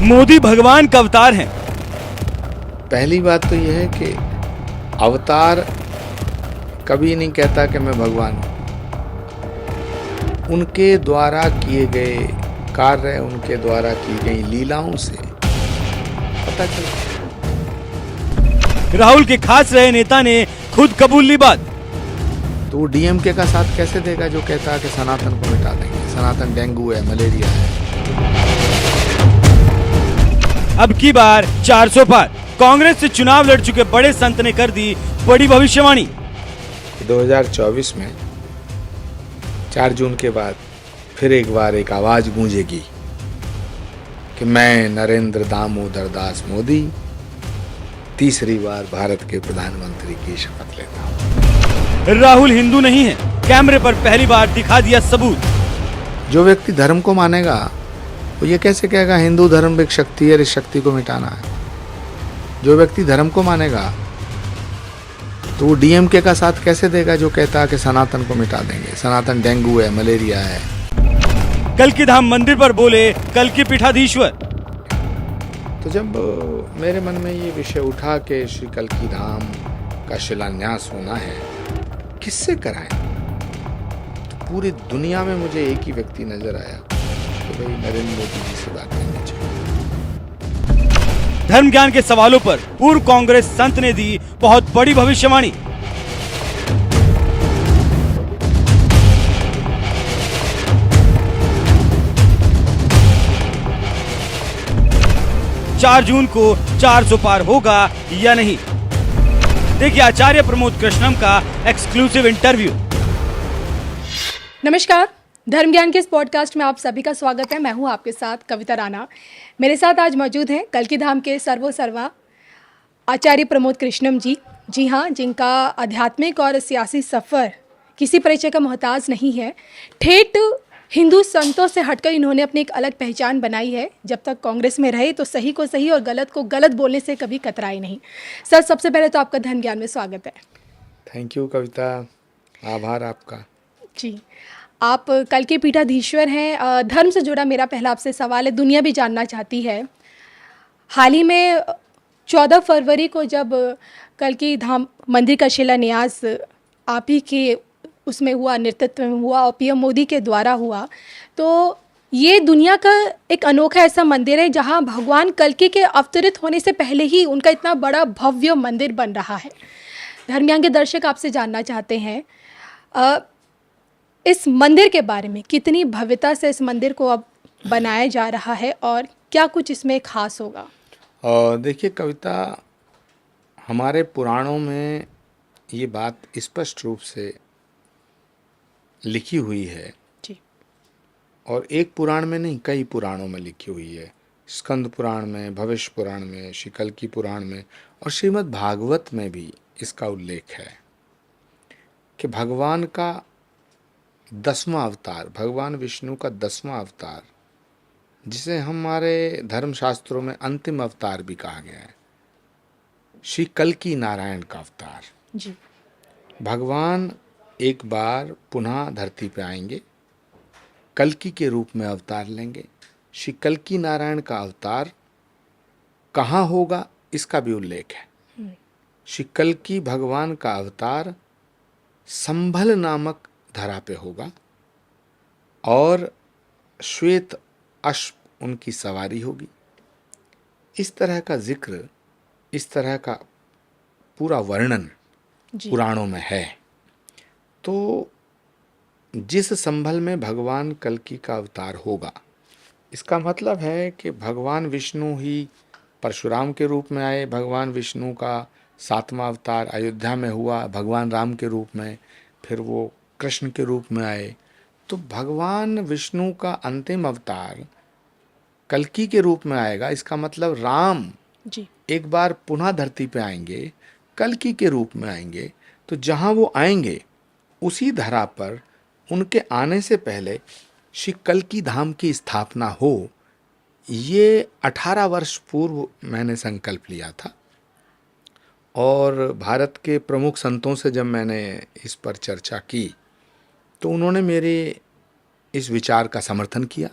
मोदी भगवान का अवतार हैं। पहली बात तो यह है कि अवतार कभी नहीं कहता कि मैं भगवान हूँ। उनके द्वारा किए गए कार्य, उनके द्वारा की गई लीलाओं से पता चलता। राहुल के खास रहे नेता ने खुद कबूल ली बात। तो वो डीएमके का साथ कैसे देगा जो कहता है कि सनातन को मिटा देंगे, सनातन डेंगू है, मलेरिया है। अब की बार 400 पार, कांग्रेस से चुनाव लड़ चुके बड़े संत ने कर दी बड़ी भविष्यवाणी। 2024 में 4 जून के बाद फिर एक बार एक आवाज गूंजेगी कि मैं नरेंद्र दामोदर दास मोदी तीसरी बार भारत के प्रधानमंत्री की शपथ लेता हूं। राहुल हिंदू नहीं है, कैमरे पर पहली बार दिखा दिया सबूत। जो व्यक्ति धर्म को मानेगा वो ये कैसे कहेगा हिंदू धर्म एक शक्ति है, इस शक्ति को मिटाना है। जो व्यक्ति धर्म को मानेगा तो वो डीएमके का साथ कैसे देगा जो कहता है कि सनातन को मिटा देंगे, सनातन डेंगू है, मलेरिया है। कल्कि धाम मंदिर पर बोले कल्कि पीठाधीश्वर। तो जब मेरे मन में ये विषय उठा कि श्री कल्कि धाम का शिलान्यास होना है, किससे कराएं, तो पूरी दुनिया में मुझे एक ही व्यक्ति नजर आया कि भाई नरेंद्र मोदी जी से बात करनी चाहिए। धर्म ज्ञान के सवालों पर पूर्व कांग्रेस संत ने दी बहुत बड़ी भविष्यवाणी। चार जून को 400 पार होगा या नहीं, देखिए आचार्य प्रमोद कृष्णम का एक्सक्लूसिव इंटरव्यू। नमस्कार, धर्म ज्ञान के इस पॉडकास्ट में आप सभी का स्वागत है। मैं हूं आपके साथ कविता राणा। मेरे साथ आज मौजूद हैं कल्कि धाम के सर्वा आचार्य प्रमोद कृष्णम जी। जी हाँ, जिनका आध्यात्मिक और सियासी सफ़र किसी परिचय का मोहताज नहीं है। ठेठ हिंदू संतों से हटकर इन्होंने अपनी एक अलग पहचान बनाई है। जब तक कांग्रेस में रहे तो सही को सही और गलत को गलत बोलने से कभी कतराए नहीं। सर, सबसे पहले तो आपका धर्म ज्ञान में स्वागत है। थैंक यू कविता, आभार आपका। जी, आप कल्कि पीठाधीश्वर हैं। धर्म से जुड़ा मेरा पहला आपसे सवाल है, दुनिया भी जानना चाहती है। हाल ही में 14 फरवरी को जब कल्कि धाम मंदिर का शिलान्यास आप ही के उसमें हुआ, नेतृत्व में हुआ और पीएम मोदी के द्वारा हुआ, तो ये दुनिया का एक अनोखा ऐसा मंदिर है जहां भगवान कल्कि के अवतरित होने से पहले ही उनका इतना बड़ा भव्य मंदिर बन रहा है। धर्म ज्ञान के दर्शक आपसे जानना चाहते हैं इस मंदिर के बारे में, कितनी भव्यता से इस मंदिर को अब बनाया जा रहा है और क्या कुछ इसमें खास होगा? देखिए कविता, हमारे पुराणों में ये बात स्पष्ट रूप से लिखी हुई है जी। और एक पुराण में नहीं, कई पुराणों में लिखी हुई है। स्कंद पुराण में, भविष्य पुराण में, श्री कल्कि पुराण में और श्रीमद् भागवत में भी इसका उल्लेख है कि भगवान का 10वां अवतार, भगवान विष्णु का 10वां अवतार, जिसे हमारे धर्मशास्त्रों में अंतिम अवतार भी कहा गया है, श्री कल्कि नारायण का अवतार जी। भगवान एक बार पुनः धरती पे आएंगे, कल्कि के रूप में अवतार लेंगे। श्री कल्कि नारायण का अवतार कहाँ होगा इसका भी उल्लेख है। श्री कल्कि भगवान का अवतार संभल नामक धरा पे होगा और श्वेत अश्व उनकी सवारी होगी। इस तरह का जिक्र, इस तरह का पूरा वर्णन पुराणों में है। तो जिस संभल में भगवान कल्कि का अवतार होगा, इसका मतलब है कि भगवान विष्णु ही परशुराम के रूप में आए, भगवान विष्णु का 7वां अवतार अयोध्या में हुआ भगवान राम के रूप में, फिर वो कृष्ण के रूप में आए। तो भगवान विष्णु का अंतिम अवतार कल्कि के रूप में आएगा। इसका मतलब राम जी एक बार पुनः धरती पे आएंगे, कल्कि के रूप में आएंगे। तो जहाँ वो आएंगे उसी धरा पर उनके आने से पहले श्री कल्कि धाम की स्थापना हो, ये 18 वर्ष पूर्व मैंने संकल्प लिया था। और भारत के प्रमुख संतों से जब मैंने इस पर चर्चा की तो उन्होंने मेरे इस विचार का समर्थन किया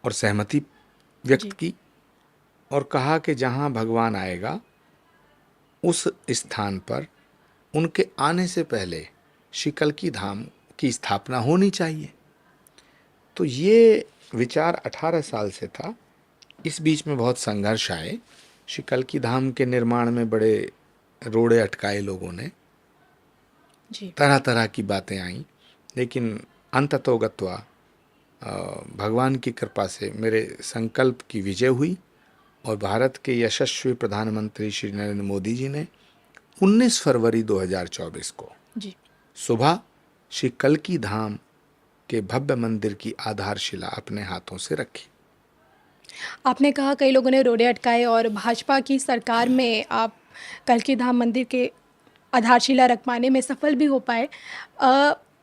और सहमति व्यक्त की। और कहा कि जहाँ भगवान आएगा उस स्थान पर उनके आने से पहले श्री कल्की धाम की स्थापना होनी चाहिए। तो ये विचार 18 साल से था। इस बीच में बहुत संघर्ष आए। श्री कल्की धाम के निर्माण में बड़े रोड़े अटकाए लोगों ने, जी तरह तरह की बातें आईं, लेकिन अंततोगत्वा भगवान की कृपा से मेरे संकल्प की विजय हुई और भारत के यशस्वी प्रधानमंत्री श्री नरेंद्र मोदी जी ने 19 फरवरी 2024 को जी सुबह श्री कल्की धाम के भव्य मंदिर की आधारशिला अपने हाथों से रखी। आपने कहा कई लोगों ने रोड़े अटकाए और भाजपा की सरकार में आप कल्की धाम मंदिर के आधारशिला रखवाने में सफल भी हो पाए।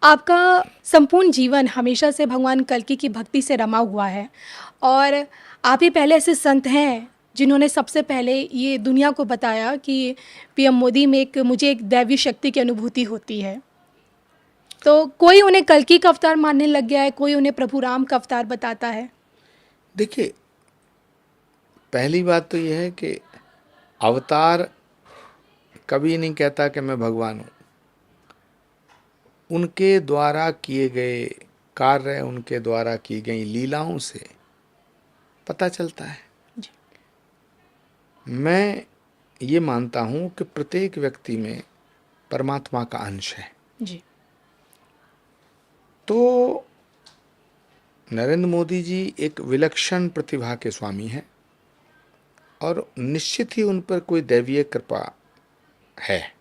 आपका संपूर्ण जीवन हमेशा से भगवान कल्की की भक्ति से रमा हुआ है और आप ही पहले ऐसे संत हैं जिन्होंने सबसे पहले ये दुनिया को बताया कि पीएम मोदी में मुझे एक दैवी शक्ति की अनुभूति होती है। तो कोई उन्हें कल्की का अवतार मानने लग गया है, कोई उन्हें प्रभु राम का अवतार बताता है। देखिए, पहली बात तो यह है कि अवतार कभी नहीं कहता कि मैं भगवान हूँ। उनके द्वारा किए गए कार्य, उनके द्वारा की गई लीलाओं से पता चलता है। जी मैं ये मानता हूँ कि प्रत्येक व्यक्ति में परमात्मा का अंश है। जी तो नरेंद्र मोदी जी एक विलक्षण प्रतिभा के स्वामी हैं और निश्चित ही उन पर कोई दैवीय कृपा है,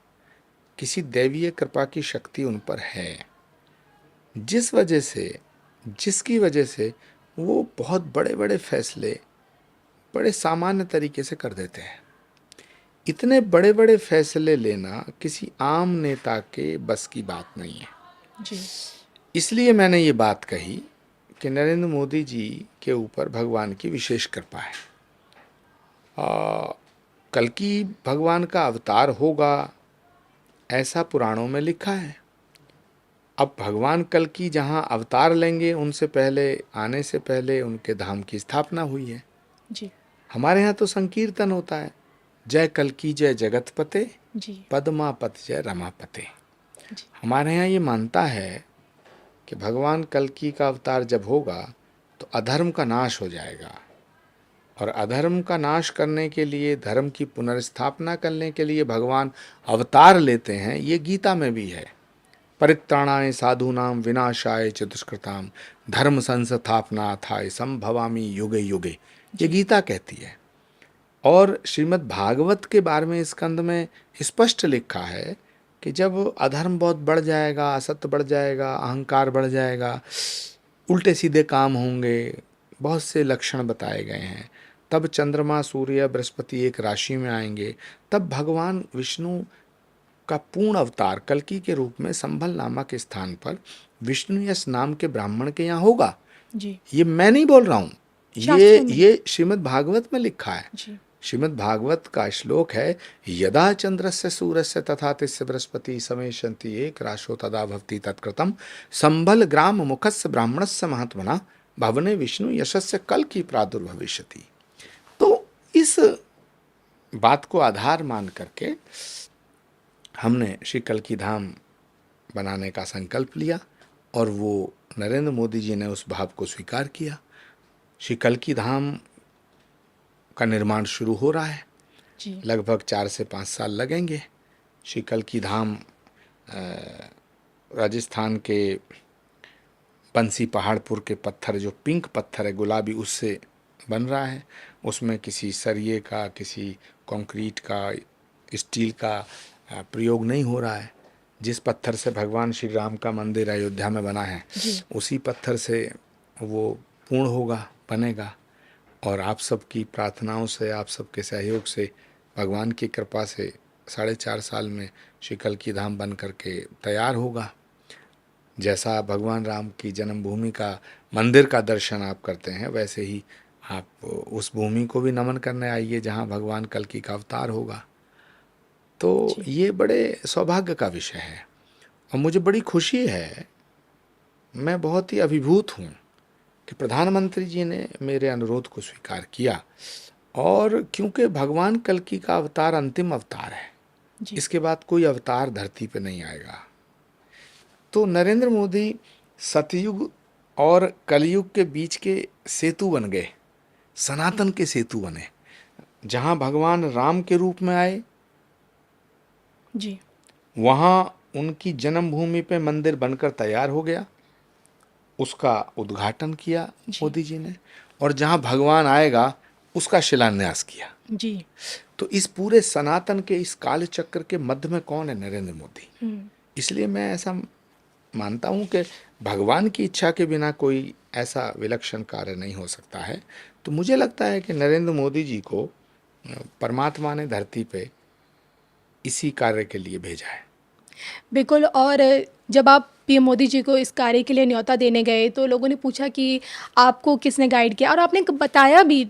किसी दैवीय कृपा की शक्ति उन पर है, जिसकी वजह से वो बहुत बड़े बड़े फैसले बड़े सामान्य तरीके से कर देते हैं। इतने बड़े बड़े फैसले लेना किसी आम नेता के बस की बात नहीं है। जी इसलिए मैंने ये बात कही कि नरेंद्र मोदी जी के ऊपर भगवान की विशेष कृपा है। कल्कि भगवान का अवतार होगा ऐसा पुराणों में लिखा है। अब भगवान कल्कि जहाँ अवतार लेंगे उनसे पहले, आने से पहले उनके धाम की स्थापना हुई है। जी हमारे यहाँ तो संकीर्तन होता है, जय कल्कि जय जगतपते, जी पद्मापत जय रमापते। जी हमारे यहाँ ये मानता है कि भगवान कल्कि का अवतार जब होगा तो अधर्म का नाश हो जाएगा और अधर्म का नाश करने के लिए, धर्म की पुनर्स्थापना करने के लिए भगवान अवतार लेते हैं। ये गीता में भी है, परित्राणाय साधूनाम विनाशाय च दुष्कृताम धर्म संस्थापनार्थाय संभवामि युगे युगे, ये गीता कहती है। और श्रीमद् भागवत के बारे में स्कंद में स्पष्ट लिखा है कि जब अधर्म बहुत बढ़ जाएगा, असत्य बढ़ जाएगा, अहंकार बढ़ जाएगा, उल्टे सीधे काम होंगे, बहुत से लक्षण बताए गए हैं, तब चंद्रमा, सूर्य, बृहस्पति एक राशि में आएंगे, तब भगवान विष्णु का पूर्ण अवतार कल्कि के रूप में संभल नामक स्थान पर विष्णु यश नाम के ब्राह्मण के यहाँ होगा। जी ये मैं नहीं बोल रहा हूँ, ये श्रीमद् भागवत में लिखा है। जी श्रीमद् भागवत का श्लोक है, यदा चंद्रस्य सूर्यस्य तथा तिस्य बृहस्पति समेशन्ति एक राशो तदा भवति तत्कृतम संभल ग्राम मुखस्य ब्राह्मणस्य महात्मना भवने विष्णु यशस्य कल्कि प्रादुर्भविष्यति। तो इस बात को आधार मान करके हमने श्री कल्कि धाम बनाने का संकल्प लिया और वो नरेंद्र मोदी जी ने उस भाव को स्वीकार किया। श्री कल्कि धाम का निर्माण शुरू हो रहा है। जी लगभग 4 से 5 साल लगेंगे। श्री कल्कि धाम राजस्थान के बंसी पहाड़पुर के पत्थर, जो पिंक पत्थर है गुलाबी, उससे बन रहा है। उसमें किसी सरिये का, किसी कंक्रीट का, स्टील का प्रयोग नहीं हो रहा है। जिस पत्थर से भगवान श्री राम का मंदिर अयोध्या में बना है, उसी पत्थर से वो पूर्ण होगा, बनेगा। और आप सबकी प्रार्थनाओं से, आप सबके सहयोग से, भगवान की कृपा से 4.5 साल में श्री कल्कि धाम बन करके तैयार होगा। जैसा भगवान राम की जन्मभूमि का मंदिर का दर्शन आप करते हैं, वैसे ही आप उस भूमि को भी नमन करने आइए जहाँ भगवान कल्कि का अवतार होगा। तो ये बड़े सौभाग्य का विषय है और मुझे बड़ी खुशी है, मैं बहुत ही अभिभूत हूँ कि प्रधानमंत्री जी ने मेरे अनुरोध को स्वीकार किया और क्योंकि भगवान कल्कि का अवतार अंतिम अवतार है, जी इसके बाद कोई अवतार धरती पे नहीं आएगा, तो नरेंद्र मोदी सतयुग और कलयुग के बीच के सेतु बन गए, सनातन के सेतु बने। जहाँ भगवान राम के रूप में आए, जी वहाँ उनकी जन्मभूमि पे मंदिर बनकर तैयार हो गया, उसका उद्घाटन किया मोदी जी ने, और जहाँ भगवान आएगा उसका शिलान्यास किया। जी तो इस पूरे सनातन के इस काल चक्र के मध्य में कौन है? नरेंद्र मोदी। इसलिए मैं ऐसा मानता हूँ कि भगवान की इच्छा के बिना कोई ऐसा विलक्षण कार्य नहीं हो सकता है। तो मुझे लगता है कि नरेंद्र मोदी जी को परमात्मा ने धरती पे इसी कार्य के लिए भेजा है। बिल्कुल। और जब आप पीएम मोदी जी को इस कार्य के लिए न्योता देने गए तो लोगों ने पूछा कि आपको किसने गाइड किया, और आपने बताया भी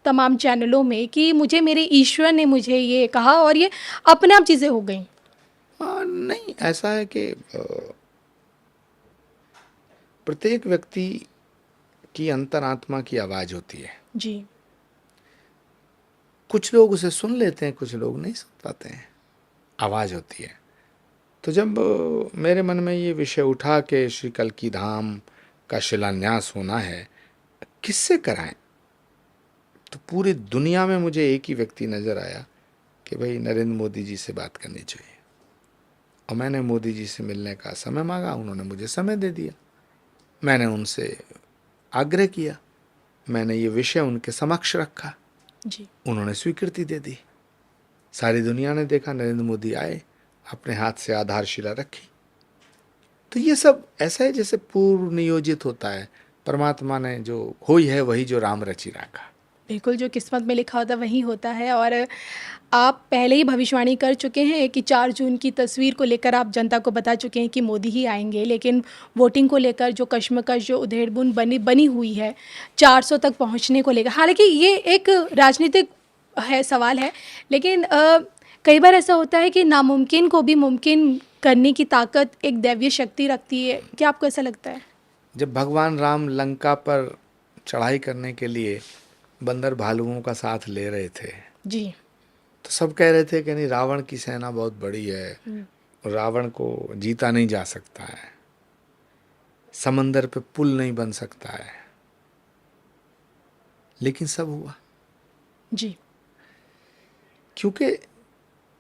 तमाम चैनलों में कि मुझे मेरे ईश्वर ने मुझे ये कहा और ये अपने आप चीज़ें हो गई। नहीं, ऐसा है कि प्रत्येक व्यक्ति की अंतरात्मा की आवाज़ होती है। जी कुछ लोग उसे सुन लेते हैं, कुछ लोग नहीं सुन पाते हैं, आवाज़ होती है। तो जब मेरे मन में ये विषय उठा कि श्री कल्कि धाम का शिलान्यास होना है, किससे कराएं, तो पूरी दुनिया में मुझे एक ही व्यक्ति नज़र आया कि भाई नरेंद्र मोदी जी से बात करनी चाहिए। और मैंने मोदी जी से मिलने का समय मांगा, उन्होंने मुझे समय दे दिया। मैंने उनसे आग्रह किया, मैंने ये विषय उनके समक्ष रखा, जी उन्होंने स्वीकृति दे दी। सारी दुनिया ने देखा, नरेंद्र मोदी आए, अपने हाथ से आधारशिला रखी। तो ये सब ऐसा है जैसे पूर्व नियोजित होता है, परमात्मा ने जो होई है वही जो राम रचि राखा। बिल्कुल, जो किस्मत में लिखा होता वही होता है। और आप पहले ही भविष्यवाणी कर चुके हैं कि 4 जून की तस्वीर को लेकर आप जनता को बता चुके हैं कि मोदी ही आएंगे, लेकिन वोटिंग को लेकर जो कश्मकश, जो उधेड़-बुन बनी हुई है 400 तक पहुंचने को लेकर, हालांकि ये एक राजनीतिक है सवाल है, लेकिन कई बार ऐसा होता है कि नामुमकिन को भी मुमकिन करने की ताकत एक दैवीय शक्ति रखती है। क्या आपको ऐसा लगता है? जब भगवान राम लंका पर चढ़ाई करने के लिए बंदर भालुओं का साथ ले रहे थे, जी तो सब कह रहे थे कि नहीं, रावण की सेना बहुत बड़ी है, रावण को जीता नहीं जा सकता है, समंदर पे पुल नहीं बन सकता है। लेकिन सब हुआ, जी क्योंकि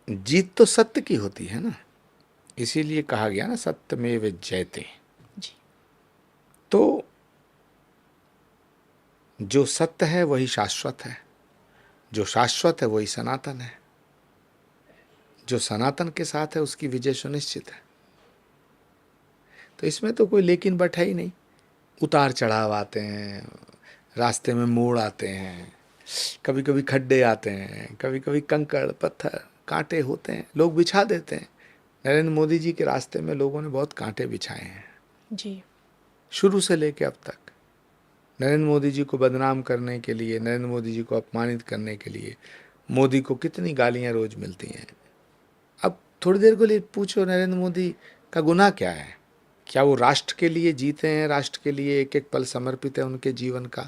जीत तो सत्य की होती है ना। इसीलिए कहा गया ना, सत्यमेव जयते। जी तो जो सत्य है वही शाश्वत है, जो शाश्वत है वही सनातन है, जो सनातन के साथ है उसकी विजय सुनिश्चित है। तो इसमें तो कोई लेकिन बट है ही नहीं। उतार चढ़ाव आते हैं, रास्ते में मोड़ आते हैं, कभी कभी खड्डे आते हैं, कभी कभी कंकड़ पत्थर कांटे होते हैं, लोग बिछा देते हैं। नरेंद्र मोदी जी के रास्ते में लोगों ने बहुत कांटे बिछाए हैं, जी शुरू से लेकर अब तक। नरेंद्र मोदी जी को बदनाम करने के लिए, नरेंद्र मोदी जी को अपमानित करने के लिए मोदी को कितनी गालियां रोज मिलती हैं। अब थोड़ी देर के लिए पूछो, नरेंद्र मोदी का गुनाह क्या है? क्या वो राष्ट्र के लिए जीते हैं? राष्ट्र के लिए एक एक पल समर्पित है उनके जीवन का,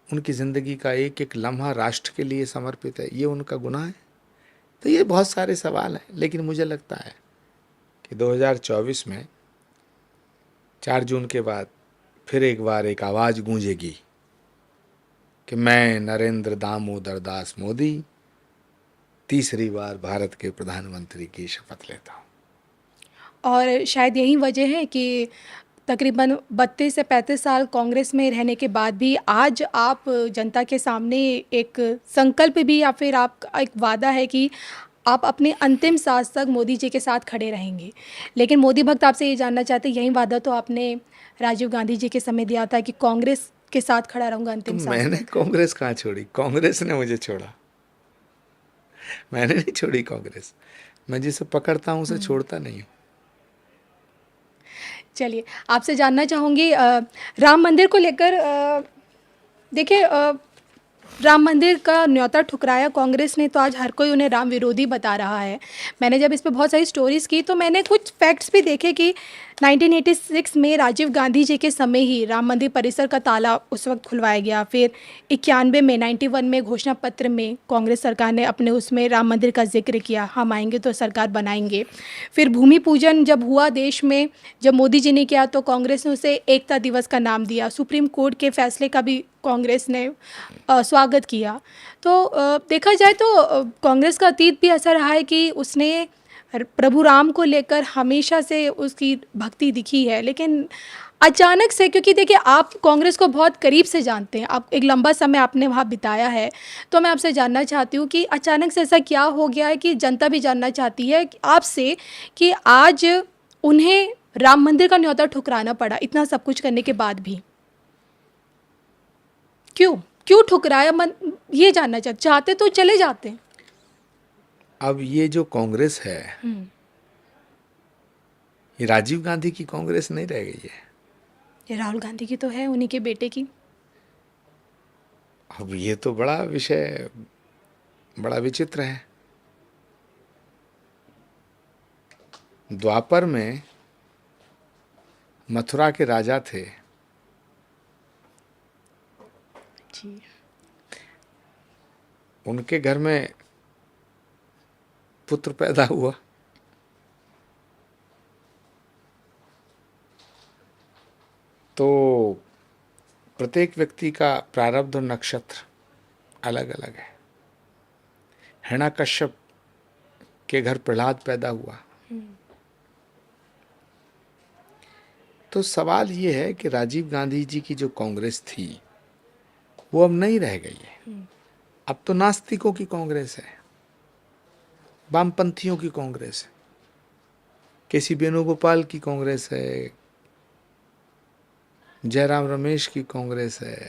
उनकी ज़िंदगी का एक एक लम्हा राष्ट्र के लिए समर्पित है, ये उनका गुनाह है? तो ये बहुत सारे सवाल हैं। लेकिन मुझे लगता है कि 2024 में 4 जून के बाद फिर एक बार एक आवाज़ गूंजेगी कि मैं नरेंद्र दामोदर दास मोदी तीसरी बार भारत के प्रधानमंत्री की शपथ लेता हूँ। और शायद यही वजह है कि तकरीबन 32 से 35 साल कांग्रेस में रहने के बाद भी आज आप जनता के सामने एक संकल्प भी या फिर आप एक वादा है कि आप अपने अंतिम सांस तक मोदी जी के साथ खड़े रहेंगे। लेकिन मोदी भक्त आपसे ये जानना चाहते हैं, यही वादा तो आपने राजीव गांधी जी के समय दिया था कि कांग्रेस के साथ खड़ा रहूँगा अंतिम तो सांस मैंने तक। कांग्रेस कहाँ छोड़ी? कांग्रेस ने मुझे छोड़ा, मैंने नहीं छोड़ी कांग्रेस। मैं जिसे पकड़ता हूँ उसे छोड़ता नहीं हूँ। चलिए, आपसे जानना चाहूँगी राम मंदिर को लेकर। देखिए, राम मंदिर का न्योता ठुकराया कांग्रेस ने, तो आज हर कोई उन्हें राम विरोधी बता रहा है। मैंने जब इस पे बहुत सारी स्टोरीज़ की तो मैंने कुछ फैक्ट्स भी देखे कि 1986 में राजीव गांधी जी के समय ही राम मंदिर परिसर का ताला उस वक्त खुलवाया गया। फिर 91 में 91 में घोषणा पत्र में कांग्रेस सरकार ने अपने उसमें राम मंदिर का जिक्र किया, हम आएंगे तो सरकार बनाएंगे। फिर भूमि पूजन जब हुआ देश में, जब मोदी जी ने किया, तो कांग्रेस ने उसे एकता दिवस का नाम दिया। सुप्रीम कोर्ट के फैसले का भी कांग्रेस ने स्वागत किया। तो देखा जाए तो कांग्रेस का अतीत भी ऐसा रहा है कि उसने प्रभु राम को लेकर हमेशा से उसकी भक्ति दिखी है। लेकिन अचानक से, क्योंकि देखिए आप कांग्रेस को बहुत करीब से जानते हैं, आप एक लंबा समय आपने वहाँ बिताया है, तो मैं आपसे जानना चाहती हूँ कि अचानक से ऐसा क्या हो गया है कि जनता भी जानना चाहती है आपसे कि आज उन्हें राम मंदिर का न्योता ठुकराना पड़ा इतना सब कुछ करने के बाद भी। क्यों क्यों ठुकराया? ये जानना चाहते तो चले जाते। अब ये जो कांग्रेस है, ये राजीव गांधी की कांग्रेस नहीं रह गई है, ये राहुल गांधी की तो है, उन्हीं के बेटे की। अब ये तो बड़ा विषय, बड़ा विचित्र है। द्वापर में मथुरा के राजा थे जी। उनके घर में पुत्र पैदा हुआ, तो प्रत्येक व्यक्ति का प्रारब्ध और नक्षत्र अलग अलग है। हिरण्यकश्यप के घर प्रहलाद पैदा हुआ। तो सवाल ये है कि राजीव गांधी जी की जो कांग्रेस थी वो अब नहीं रह गई है। अब तो नास्तिकों की कांग्रेस है, वामपंथियों की कांग्रेस है, केसी वेणुगोपाल की कांग्रेस है, जयराम रमेश की कांग्रेस है।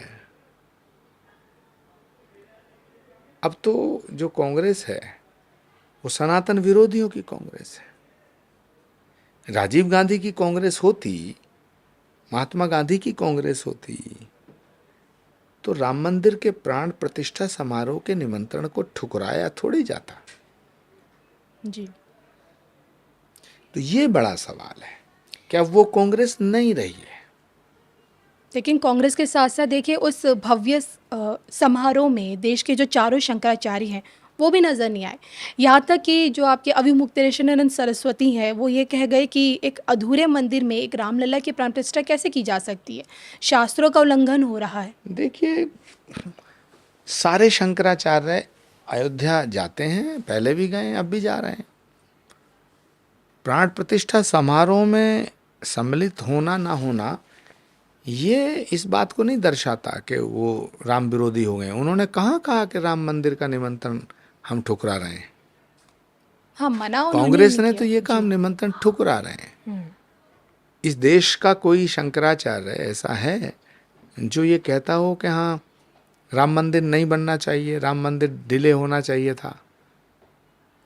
अब तो जो कांग्रेस है वो सनातन विरोधियों की कांग्रेस है। राजीव गांधी की कांग्रेस होती, महात्मा गांधी की कांग्रेस होती, तो राम मंदिर के प्राण प्रतिष्ठा समारोह के निमंत्रण को ठुकराया थोड़ी जाता जी। तो ये बड़ा सवाल है कि अब वो कांग्रेस नहीं रही है। लेकिन कांग्रेस के साथ साथ देखिए उस भव्य समारोह में देश के जो चारों शंकराचार्य हैं वो भी नज़र नहीं आए। यहाँ तक कि जो आपके अविमुक्तेश्वरानंद सरस्वती हैं वो ये कह गए कि एक अधूरे मंदिर में एक रामलला की प्राण प्रतिष्ठा कैसे की जा सकती है, शास्त्रों का उल्लंघन हो रहा है। देखिए, सारे शंकराचार्य अयोध्या जाते हैं, पहले भी गए, अब भी जा रहे हैं। प्राण प्रतिष्ठा समारोह में सम्मिलित होना ना होना ये इस बात को नहीं दर्शाता कि वो राम विरोधी हो गए। उन्होंने कहाँ कहा कि राम मंदिर का निमंत्रण हम ठुकरा रहे हैं? हाँ, मना कांग्रेस ने तो ये कहा हम निमंत्रण ठुकरा रहे हैं। इस देश का कोई शंकराचार्य ऐसा है जो ये कहता हो कि हाँ राम मंदिर नहीं बनना चाहिए, राम मंदिर डिले होना चाहिए था?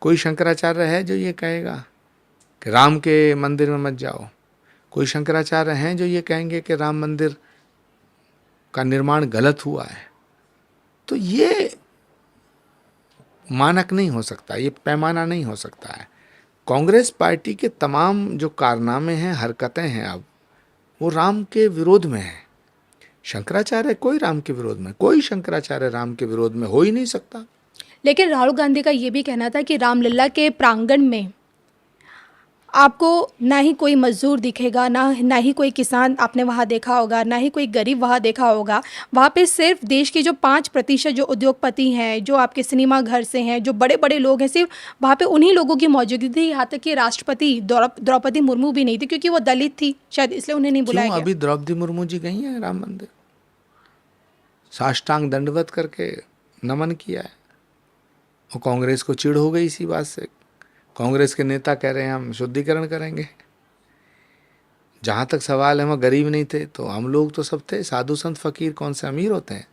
कोई शंकराचार्य है जो ये कहेगा कि राम के मंदिर में मत जाओ? कोई शंकराचार्य हैं जो ये कहेंगे कि राम मंदिर का निर्माण गलत हुआ है? तो ये मानक नहीं हो सकता, ये पैमाना नहीं हो सकता है। कांग्रेस पार्टी के तमाम जो कारनामे हैं, हरकतें हैं, अब वो राम के विरोध में है। शंकराचार्य कोई राम के विरोध में, कोई शंकराचार्य राम के विरोध में हो ही नहीं सकता। लेकिन राहुल गांधी का ये भी कहना था कि रामलला के प्रांगण में आपको ना ही कोई मजदूर दिखेगा, ना ही कोई किसान आपने वहाँ देखा होगा, ना ही कोई गरीब वहाँ देखा होगा। वहाँ पे सिर्फ देश के जो 5% जो उद्योगपति हैं, जो आपके सिनेमा घर से हैं, जो बड़े बड़े लोग हैं, सिर्फ वहाँ पे उन्हीं लोगों की मौजूदगी थी। यहाँ तक कि राष्ट्रपति द्रौपदी मुर्मू भी नहीं थी, क्योंकि वो दलित थी, शायद इसलिए उन्हें नहीं बुलाया गया। अभी द्रौपदी मुर्मू जी गई हैं राम मंदिर, साष्टांग दंडवत करके नमन किया है। और कांग्रेस को चिढ़ हो गई इसी बात से। कांग्रेस के नेता कह रहे हैं हम शुद्धिकरण करेंगे। जहाँ तक सवाल है, वहाँ गरीब नहीं थे तो हम लोग तो सब थे, साधु संत फकीर कौन से अमीर होते हैं?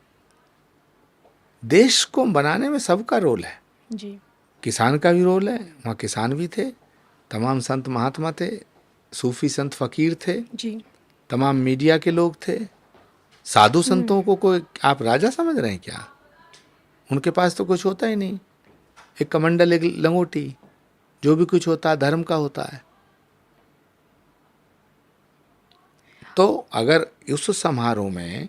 देश को बनाने में सबका रोल है जी। किसान का भी रोल है, वहाँ किसान भी थे, तमाम संत महात्मा थे, सूफी संत फकीर थे जी। तमाम मीडिया के लोग थे। साधु संतों को कोई आप राजा समझ रहे हैं क्या? उनके पास तो कुछ होता ही नहीं, एक कमंडल, एक लंगोटी, जो भी कुछ होता है धर्म का होता है। तो अगर उस समारोह में,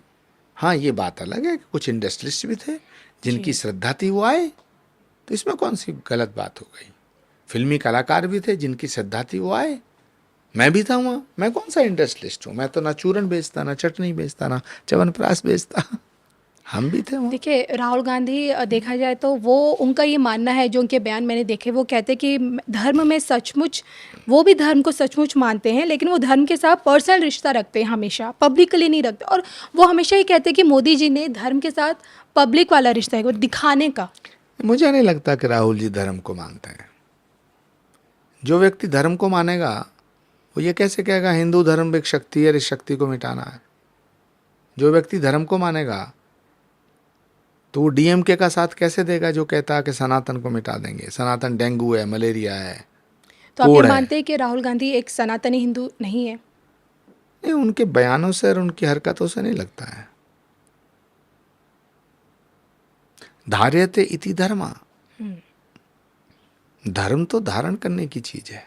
हाँ ये बात अलग है कि कुछ इंडस्ट्रियलिस्ट भी थे जिनकी श्रद्धा थी वो आए, तो इसमें कौन सी गलत बात हो गई। फिल्मी कलाकार भी थे जिनकी श्रद्धा थी वो आए, मैं भी था वहाँ। मैं कौन सा इंडस्ट्रियलिस्ट हूँ, मैं तो ना चूरन बेचता, ना चटनी बेचता, ना च्यवनप्राश बेचता। हम भी थे वहाँ। देखिए राहुल गांधी देखा जाए तो वो उनका ये मानना है, जो उनके बयान मैंने देखे, वो कहते हैं कि धर्म में सचमुच, वो भी धर्म को सचमुच मानते हैं, लेकिन वो धर्म के साथ पर्सनल रिश्ता रखते हैं, हमेशा पब्लिकली नहीं रखते। और वो हमेशा ही कहते हैं कि मोदी जी ने धर्म के साथ पब्लिक वाला रिश्ता है, वो दिखाने का। मुझे नहीं लगता कि राहुल जी धर्म को मानते हैं। जो व्यक्ति धर्म को मानेगा वो ये कैसे कहेगा हिंदू धर्म एक शक्ति है, इस शक्ति को मिटाना है। जो व्यक्ति धर्म को मानेगा तो वो डीएमके का साथ कैसे देगा जो कहता है कि सनातन को मिटा देंगे, सनातन डेंगू है, मलेरिया है। तो आप ये मानते हैं कि राहुल गांधी एक सनातनी हिंदू नहीं है? नहीं, उनके बयानों से और उनकी हरकतों से नहीं लगता है। धार्यते इति धर्मा, धर्म तो धारण करने की चीज है,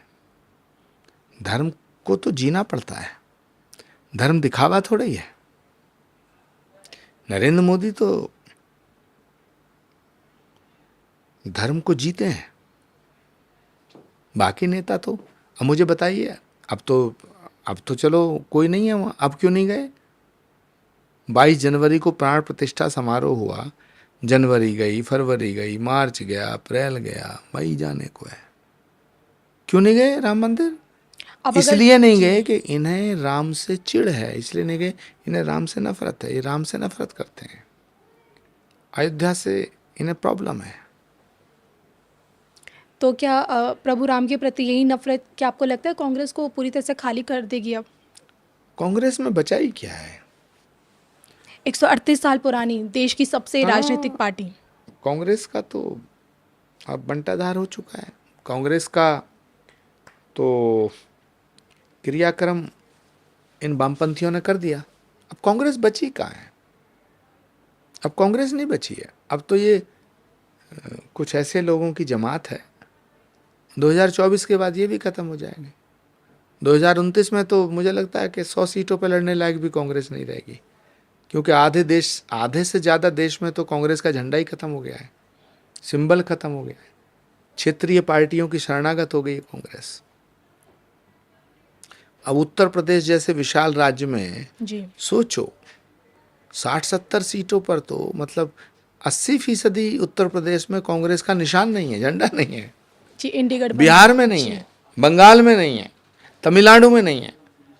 धर्म को तो जीना पड़ता है, धर्म दिखावा थोड़ा ही है। नरेंद्र मोदी तो धर्म को जीते हैं, बाकी नेता तो, अब मुझे बताइए, अब तो चलो कोई नहीं है वहाँ, अब क्यों नहीं गए? 22 जनवरी को प्राण प्रतिष्ठा समारोह हुआ, जनवरी गई, फरवरी गई, मार्च गया, अप्रैल गया, मई जाने को है, क्यों नहीं गए राम मंदिर? इसलिए नहीं गए कि इन्हें राम से चिढ़ है, इसलिए नहीं गए, इन्हें राम से नफरत है, ये राम से नफरत करते हैं, अयोध्या से इन्हें प्रॉब्लम है। तो क्या प्रभु राम के प्रति यही नफरत, क्या आपको लगता है कांग्रेस को पूरी तरह से खाली कर देगी अब? कांग्रेस में बचा ही क्या है? 138 साल पुरानी देश की सबसे राजनीतिक पार्टी कांग्रेस का तो अब बंटाधार हो चुका है। कांग्रेस का तो क्रियाक्रम इन वामपंथियों ने कर दिया। अब कांग्रेस बची कहाँ है? अब कांग्रेस नहीं बची है, अब तो ये कुछ ऐसे लोगों की जमात है। 2024 के बाद ये भी खत्म हो जाएंगे। 2029 में तो मुझे लगता है कि 100 सीटों पर लड़ने लायक भी कांग्रेस नहीं रहेगी, क्योंकि आधे से ज़्यादा देश में तो कांग्रेस का झंडा ही खत्म हो गया है, सिंबल खत्म हो गया है, क्षेत्रीय पार्टियों की शरणागत हो गई है कांग्रेस। अब उत्तर प्रदेश जैसे विशाल राज्य में जी सोचो 60-70 सीटों पर तो मतलब 80% उत्तर प्रदेश में कांग्रेस का निशान नहीं है, झंडा नहीं है जी। इंडिया बिहार में नहीं है, बंगाल में नहीं है, तमिलनाडु में नहीं है,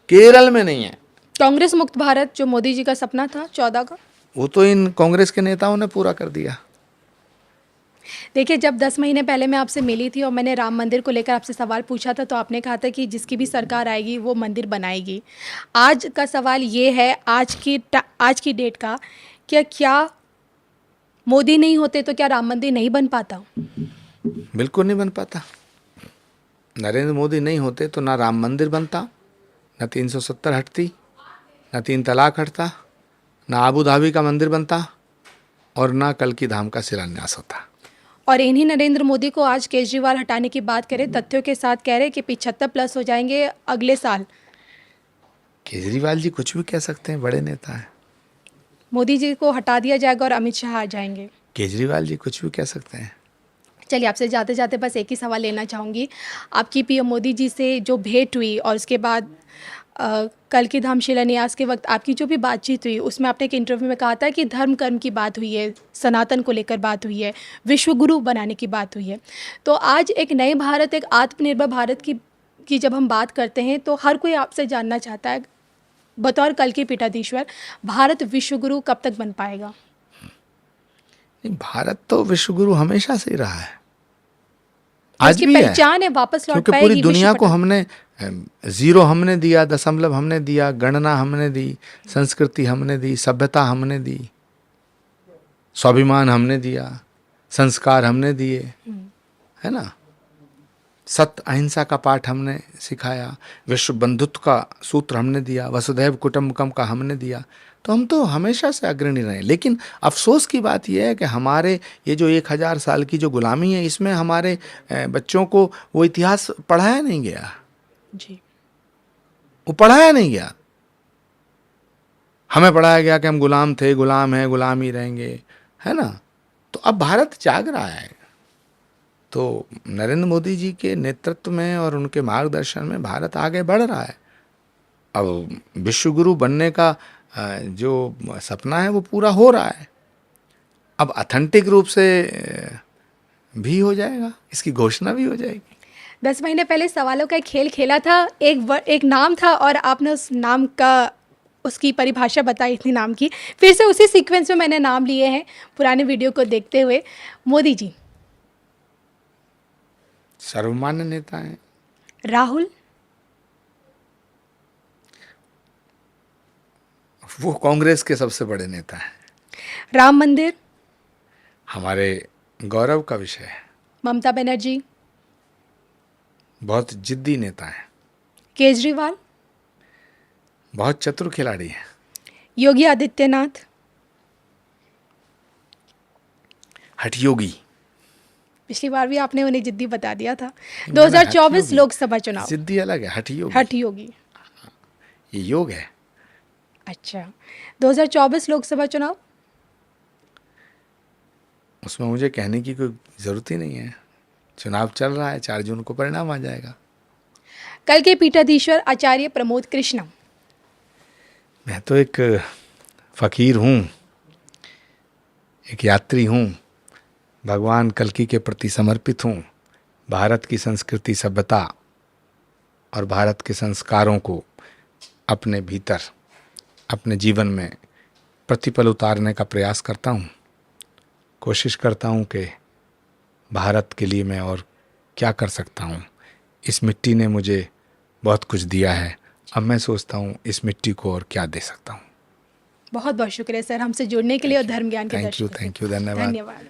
केरल में नहीं है। कांग्रेस मुक्त भारत जो मोदी जी का सपना था 14 का, वो तो इन कांग्रेस के नेताओं ने पूरा कर दिया। देखिए जब 10 महीने पहले मैं आपसे मिली थी और मैंने राम मंदिर को लेकर आपसे सवाल पूछा था, तो आपने कहा था कि जिसकी भी सरकार आएगी वो मंदिर बनाएगी। आज का सवाल ये है, आज की डेट का, क्या मोदी नहीं होते तो क्या राम मंदिर नहीं बन पाता? बिल्कुल नहीं बन पाता। नरेंद्र मोदी नहीं होते तो ना राम मंदिर बनता, ना 370 हटती, ना 3 तलाक हटता, ना आबू धाबी का मंदिर बनता, और ना कल्कि धाम का शिलान्यास होता। और इन्हीं नरेंद्र मोदी को आज केजरीवाल हटाने की बात करें, तथ्यों के साथ कह रहे कि 75+ हो जाएंगे अगले साल। केजरीवाल जी कुछ भी कह सकते हैं, बड़े नेता हैं। मोदी जी को हटा दिया जाएगा और अमित शाह आ जाएंगे। केजरीवाल जी कुछ भी कह सकते हैं। चलिए आपसे जाते जाते बस एक ही सवाल लेना चाहूँगी। आपकी पीएम मोदी जी से जो भेंट हुई और उसके बाद कल्कि धाम शिलान्यास के वक्त आपकी जो भी बातचीत हुई, उसमें आपने एक इंटरव्यू में कहा था कि धर्म कर्म की बात हुई है, सनातन को लेकर बात हुई है, विश्व गुरु बनाने की बात हुई है। तो आज एक नए भारत, एक आत्मनिर्भर भारत की जब हम बात करते हैं तो हर कोई आपसे जानना चाहता है, बतौर कल्कि पीठाधीश्वर, भारत विश्व गुरु कब तक बन पाएगा? भारत तो विश्व गुरु हमेशा से ही रहा है, आज भी है। पहचान है, वापस लौट क्योंकि पाएगी पूरी दुनिया विश्व को पटल। हमने 0 हमने दिया, दशमलव हमने दिया, गणना हमने दी, संस्कृति हमने दी, सभ्यता हमने दी, स्वाभिमान हमने दिया, संस्कार हमने दिए, है ना। सत्य अहिंसा का पाठ हमने सिखाया, विश्व बंधुत्व का सूत्र हमने दिया, वसुधैव कुटुंबकम का हमने दिया। तो हम तो हमेशा से अग्रणी रहे। लेकिन अफसोस की बात यह है कि हमारे ये जो 1000 साल की जो गुलामी है, इसमें हमारे बच्चों को वो इतिहास पढ़ाया नहीं गया जी, वो पढ़ाया नहीं गया। हमें पढ़ाया गया कि हम गुलाम थे, गुलाम हैं, गुलाम ही रहेंगे, है ना। तो अब भारत जाग रहा है। तो नरेंद्र मोदी जी के नेतृत्व में और उनके मार्गदर्शन में भारत आगे बढ़ रहा है। अब विश्व गुरु बनने का जो सपना है वो पूरा हो रहा है। अब ऑथेंटिक रूप से भी हो जाएगा, इसकी घोषणा भी हो जाएगी। 10 महीने पहले सवालों का एक खेल खेला था, एक नाम था और आपने उस नाम का उसकी परिभाषा बताई इतनी नाम की। फिर से उसी सीक्वेंस में मैंने नाम लिए हैं पुराने वीडियो को देखते हुए। मोदी जी, सर्वमान्य नेता हैं। राहुल, वो कांग्रेस के सबसे बड़े नेता हैं। राम मंदिर, हमारे गौरव का विषय है। ममता बनर्जी, बहुत जिद्दी नेता हैं। केजरीवाल, बहुत चतुर खिलाड़ी हैं। योगी आदित्यनाथ, हठयोगी। पिछली बार भी आपने उन्हें जिद्दी बता दिया था। मैंने 2024 हठयोगी। लोकसभा चुनाव, जिद्दी अलग है, हठयोगी हठ योगी। ये योग है। अच्छा, 2024 लोकसभा चुनाव, उसमें मुझे कहने की कोई ज़रूरत ही नहीं है। चुनाव चल रहा है, 4 जून को परिणाम आ जाएगा। कल के पीठाधीश्वर आचार्य प्रमोद कृष्णम। मैं तो एक फ़कीर हूँ, एक यात्री हूँ, भगवान कल्कि के प्रति समर्पित हूँ। भारत की संस्कृति, सभ्यता और भारत के संस्कारों को अपने भीतर, अपने जीवन में प्रतिपल उतारने का प्रयास करता हूँ। कोशिश करता हूँ कि भारत के लिए मैं और क्या कर सकता हूँ। इस मिट्टी ने मुझे बहुत कुछ दिया है, अब मैं सोचता हूँ इस मिट्टी को और क्या दे सकता हूँ। बहुत बहुत शुक्रिया सर हमसे जुड़ने के लिए और धर्म ज्ञान के thank you, Darshan thank you, धन्यवाद। धन्यवाद।